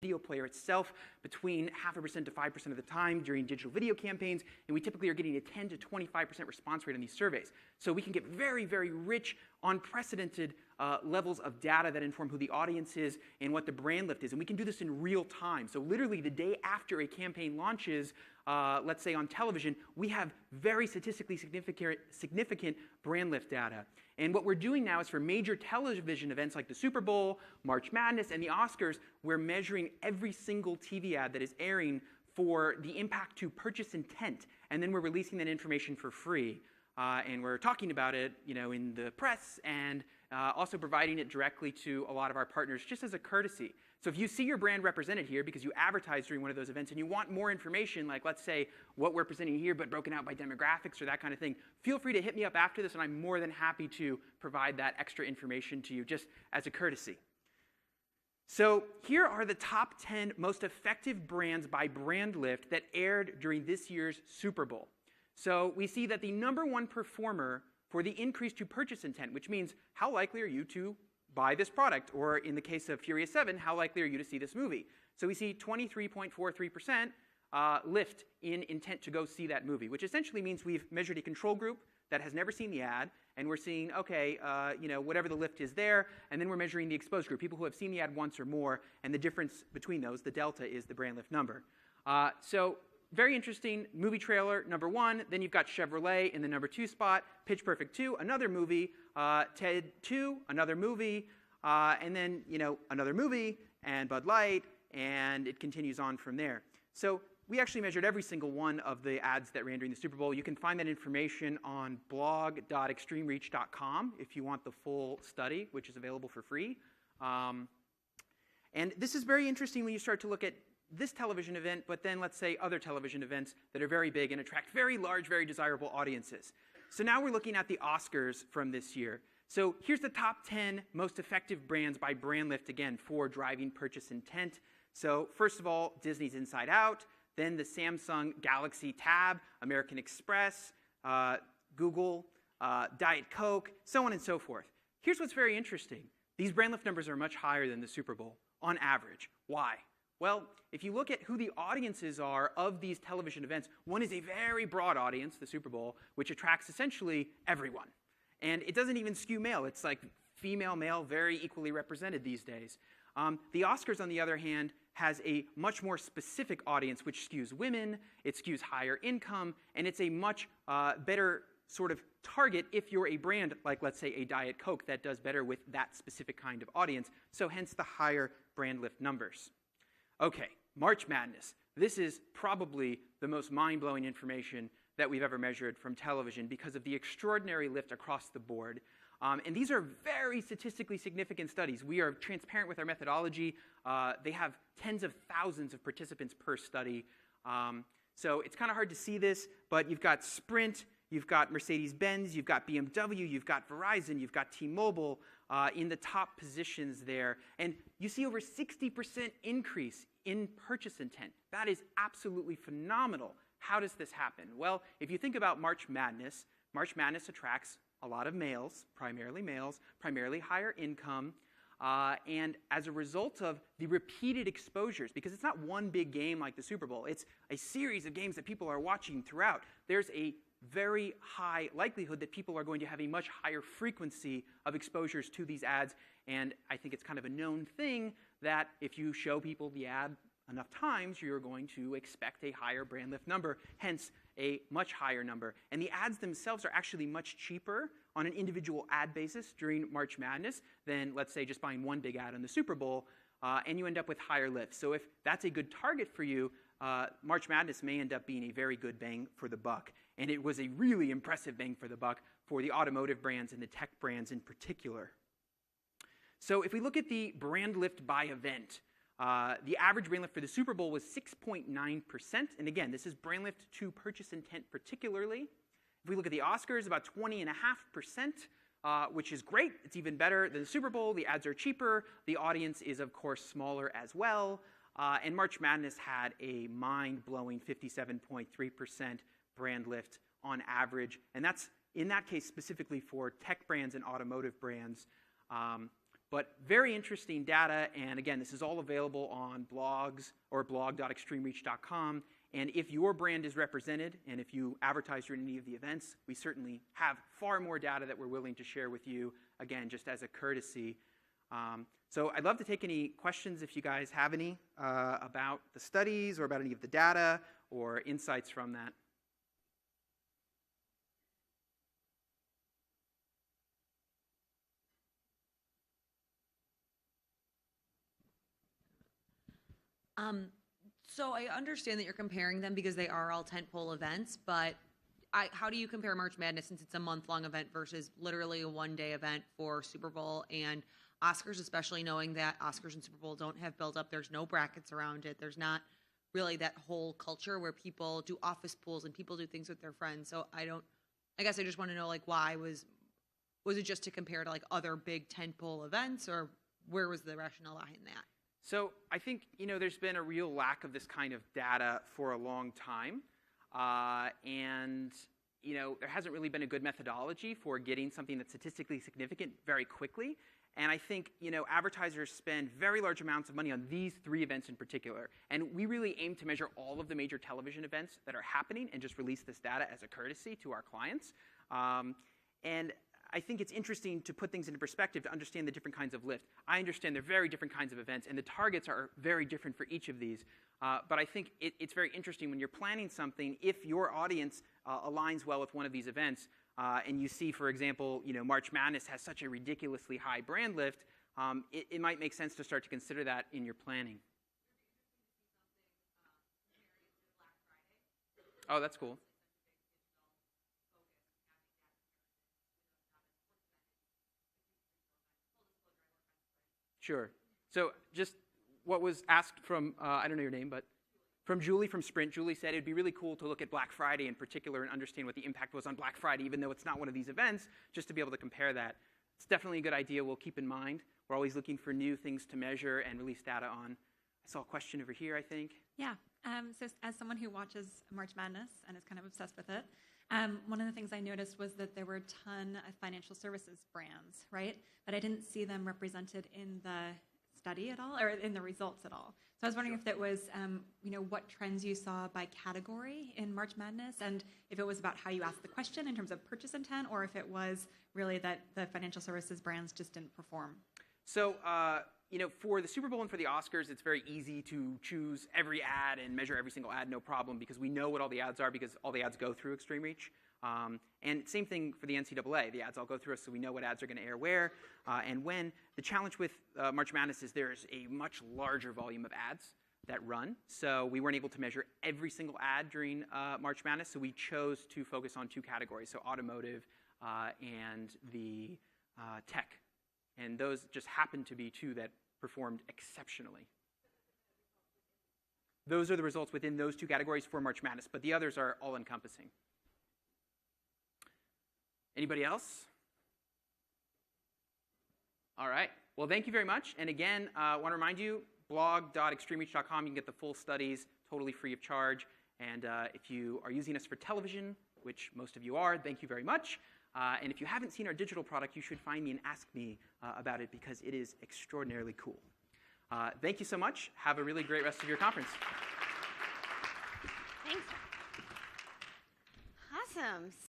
video player itself between 0.5% to 5% of the time during digital video campaigns, and we typically are getting a 10 to 25% response rate on these surveys. So we can get very, very rich, unprecedented levels of data that inform who the audience is and what the brand lift is, and we can do this in real time. So literally the day after a campaign launches, let's say on television, we have very statistically significant brand lift data. And what we're doing now is for major television events like the Super Bowl, March Madness, and the Oscars, we're measuring every single TV ad that is airing for the impact to purchase intent. And then we're releasing that information for free. And we're talking about it, in the press and also providing it directly to a lot of our partners just as a courtesy. So if you see your brand represented here because you advertised during one of those events and you want more information, like let's say what we're presenting here but broken out by demographics or that kind of thing, feel free to hit me up after this and I'm more than happy to provide that extra information to you just as a courtesy. So here are the top 10 most effective brands by brand lift that aired during this year's Super Bowl. So we see that the #1 performer for the increase to purchase intent, which means how likely are you to buy this product, or in the case of Furious 7, how likely are you to see this movie? So we see 23.43% lift in intent to go see that movie, which essentially means we've measured a control group that has never seen the ad, and we're seeing, okay, whatever the lift is there, and then we're measuring the exposed group, people who have seen the ad once or more, and the difference between those, the delta, is the brand lift number. So very interesting movie trailer, #1. Then you've got Chevrolet in the #2 spot, Pitch Perfect 2, another movie, Ted 2, another movie, and then another movie, and Bud Light, and it continues on from there. So we actually measured every single one of the ads that ran during the Super Bowl. You can find that information on blog.extremereach.com if you want the full study, which is available for free. And this is very interesting when you start to look at this television event, but then let's say other television events that are very big and attract very large, very desirable audiences. So now we're looking at the Oscars from this year. So here's the top 10 most effective brands by brand lift, again, for driving purchase intent. So first of all, Disney's Inside Out, then the Samsung Galaxy Tab, American Express, Google, Diet Coke, so on and so forth. Here's what's very interesting. These brand lift numbers are much higher than the Super Bowl on average. Why? Well, if you look at who the audiences are of these television events, one is a very broad audience, the Super Bowl, which attracts essentially everyone. And it doesn't even skew male. It's like female, male, very equally represented these days. The Oscars, on the other hand, has a much more specific audience, which skews women, it skews higher income, and it's a much better sort of target if you're a brand like, let's say, a Diet Coke that does better with that specific kind of audience, so hence the higher brand lift numbers. Okay, March Madness. This is probably the most mind-blowing information that we've ever measured from television because of the extraordinary lift across the board. And these are very statistically significant studies. We are transparent with our methodology. They have tens of thousands of participants per study. So it's kind of hard to see this, but you've got Sprint, you've got Mercedes-Benz, you've got BMW, you've got Verizon, you've got T-Mobile in the top positions there. And you see over 60% increase in purchase intent. That is absolutely phenomenal. How does this happen? Well, if you think about March Madness attracts a lot of males, primarily higher income, and as a result of the repeated exposures, because it's not one big game like the Super Bowl, it's a series of games that people are watching throughout, there's a very high likelihood that people are going to have a much higher frequency of exposures to these ads, and I think it's kind of a known thing that if you show people the ad enough times, you're going to expect a higher brand lift number, hence a much higher number. And the ads themselves are actually much cheaper on an individual ad basis during March Madness than, let's say, just buying one big ad on the Super Bowl, and you end up with higher lifts. So if that's a good target for you, March Madness may end up being a very good bang for the buck. And it was a really impressive bang for the buck for the automotive brands and the tech brands in particular. So if we look at the brand lift by event, the average brand lift for the Super Bowl was 6.9%. And again, this is brand lift to purchase intent particularly. If we look at the Oscars, about 20.5%, which is great. It's even better than the Super Bowl. The ads are cheaper. The audience is, of course, smaller as well. And March Madness had a mind-blowing 57.3% brand lift on average. And that's, in that case, specifically for tech brands and automotive brands. But very interesting data, and again, this is all available on blogs or blog.extremereach.com. And if your brand is represented, and if you advertise during any of the events, we certainly have far more data that we're willing to share with you, again, just as a courtesy. So I'd love to take any questions if you guys have any about the studies or about any of the data or insights from that. So I understand that you're comparing them because they are all tentpole events, but how do you compare March Madness since it's a month-long event versus literally a one-day event for Super Bowl and Oscars, especially knowing that Oscars and Super Bowl don't have build-up. There's no brackets around it. There's not really that whole culture where people do office pools and people do things with their friends. So I guess I just want to know, like, why was it just to compare to, like, other big tentpole events, or where was the rationale behind that? So I think, there's been a real lack of this kind of data for a long time. And there hasn't really been a good methodology for getting something that's statistically significant very quickly. And I think, advertisers spend very large amounts of money on these 3 events in particular. And we really aim to measure all of the major television events that are happening and just release this data as a courtesy to our clients. And I think it's interesting to put things into perspective to understand the different kinds of lift. I understand they're very different kinds of events, and the targets are very different for each of these. But I think it's very interesting when you're planning something, if your audience aligns well with one of these events, and you see, for example, March Madness has such a ridiculously high brand lift, it might make sense to start to consider that in your planning. Oh, that's cool. Sure. So just what was asked from, I don't know your name, but from Julie from Sprint. Julie said it'd be really cool to look at Black Friday in particular and understand what the impact was on Black Friday, even though it's not one of these events, just to be able to compare that. It's definitely a good idea we'll keep in mind. We're always looking for new things to measure and release data on. I saw a question over here, I think. Yeah. So as someone who watches March Madness and is kind of obsessed with it, one of the things I noticed was that there were a ton of financial services brands, right? But I didn't see them represented in the study at all, or in the results at all. So I was wondering if that was, what trends you saw by category in March Madness, and if it was about how you asked the question in terms of purchase intent, or if it was really that the financial services brands just didn't perform. So, for the Super Bowl and for the Oscars, it's very easy to choose every ad and measure every single ad, no problem, because we know what all the ads are because all the ads go through Extreme Reach. And same thing for the NCAA. The ads all go through us, so we know what ads are going to air where and when. The challenge with March Madness is there's a much larger volume of ads that run. So we weren't able to measure every single ad during March Madness, so we chose to focus on 2 categories, so automotive and the tech. And those just happened to be 2 that performed exceptionally. Those are the results within those 2 categories for March Madness, but the others are all-encompassing. Anybody else? All right. Well, thank you very much. And again, I want to remind you, blog.extremereach.com, you can get the full studies totally free of charge. And if you are using us for television, which most of you are, thank you very much. And if you haven't seen our digital product, you should find me and ask me about it because it is extraordinarily cool. Thank you so much. Have a really great rest of your conference. Thanks. Awesome.